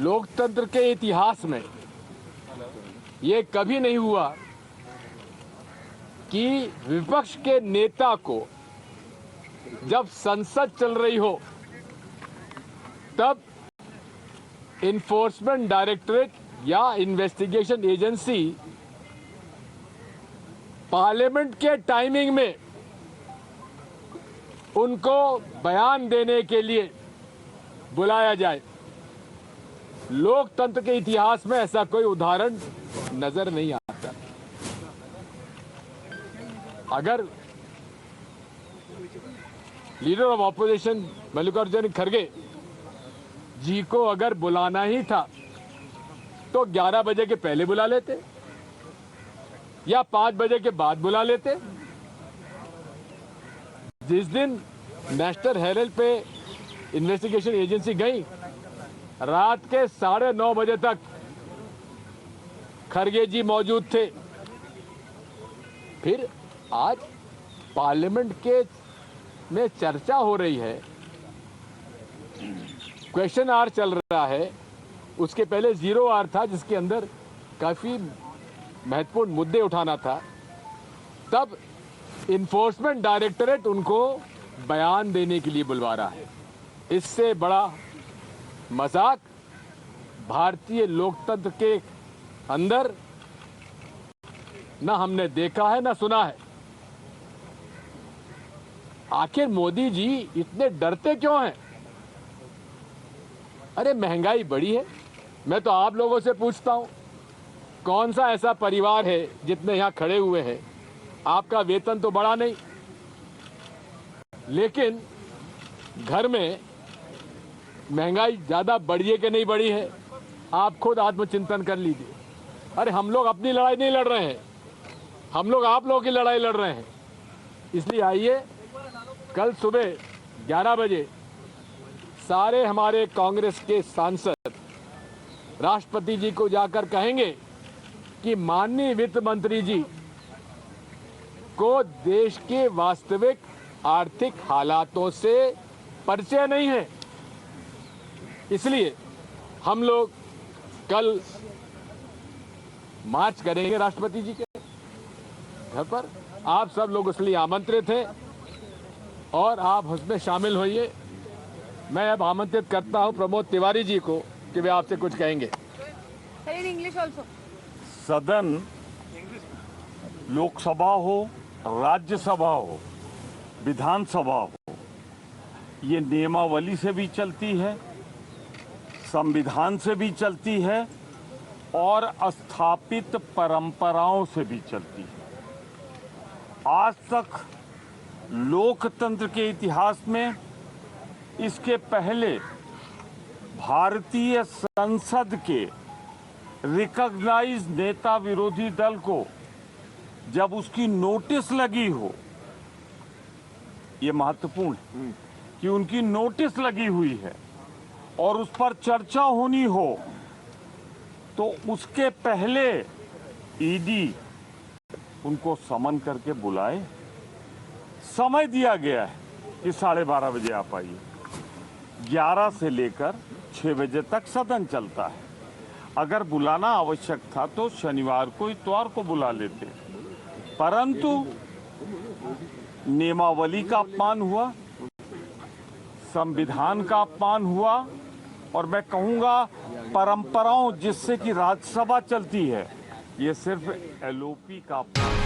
लोकतंत्र के इतिहास में ये कभी नहीं हुआ कि विपक्ष के नेता को जब संसद चल रही हो तब इन्फोर्समेंट डायरेक्टरेट या इन्वेस्टिगेशन एजेंसी पार्लियामेंट के टाइमिंग में उनको बयान देने के लिए बुलाया जाए। लोकतंत्र के इतिहास में ऐसा कोई उदाहरण नजर नहीं आता। अगर लीडर ऑफ ऑपोजिशन मल्लिकार्जुन खड़गे जी को अगर बुलाना ही था तो 11 बजे के पहले बुला लेते या 5 बजे के बाद बुला लेते। जिस दिन नेशनल हेराल्ड पे इन्वेस्टिगेशन एजेंसी गई, रात के 9:30 बजे तक खड़गे जी मौजूद थे। फिर आज पार्लियामेंट के में चर्चा हो रही है, क्वेश्चन आवर चल रहा है, उसके पहले 0 आवर था जिसके अंदर काफी महत्वपूर्ण मुद्दे उठाना था। तब इन्फोर्समेंट डायरेक्टरेट उनको बयान देने के लिए बुलवा रहा है। इससे बड़ा मजाक भारतीय लोकतंत्र के अंदर ना हमने देखा है ना सुना है। आखिर मोदी जी इतने डरते क्यों हैं? अरे महंगाई बढ़ी है। मैं तो आप लोगों से पूछता हूं, कौन सा ऐसा परिवार है जितने यहां खड़े हुए हैं, आपका वेतन तो बढ़ा नहीं, लेकिन घर में महंगाई ज्यादा बढ़ी है कि नहीं बढ़ी है? आप खुद आत्मचिंतन कर लीजिए। अरे हम लोग अपनी लड़ाई नहीं लड़ रहे हैं, हम लोग आप लोगों की लड़ाई लड़ रहे हैं। इसलिए आइए कल सुबह 11 बजे सारे हमारे कांग्रेस के सांसद राष्ट्रपति जी को जाकर कहेंगे कि माननीय वित्त मंत्री जी को देश के वास्तविक आर्थिक हालातों से परिचय नहीं है। इसलिए हम लोग कल मार्च करेंगे राष्ट्रपति जी के घर पर। आप सब लोग इसलिए आमंत्रित हैं और आप उसमें शामिल होइए। मैं अब आमंत्रित करता हूं प्रमोद तिवारी जी को कि वे आपसे कुछ कहेंगे। सदन लोकसभा हो, राज्यसभा हो, विधानसभा हो, ये नियमावली से भी चलती है, संविधान से भी चलती है और स्थापित परंपराओं से भी चलती है। आज तक लोकतंत्र के इतिहास में इसके पहले भारतीय संसद के रिकॉग्नाइज नेता विरोधी दल को जब उसकी नोटिस लगी हो, ये महत्वपूर्ण है कि उनकी नोटिस लगी हुई है और उस पर चर्चा होनी हो, तो उसके पहले ईडी उनको समन करके बुलाए। समय दिया गया है कि 12:30 बजे आप आइए। 11 से लेकर 6 बजे तक सदन चलता है। अगर बुलाना आवश्यक था तो शनिवार को, इतवार को बुला लेते, परंतु नियमावली का अपमान हुआ, संविधान का अपमान हुआ और मैं कहूंगा परंपराओं जिससे कि राज्यसभा चलती है, ये सिर्फ एलओपी का अपमान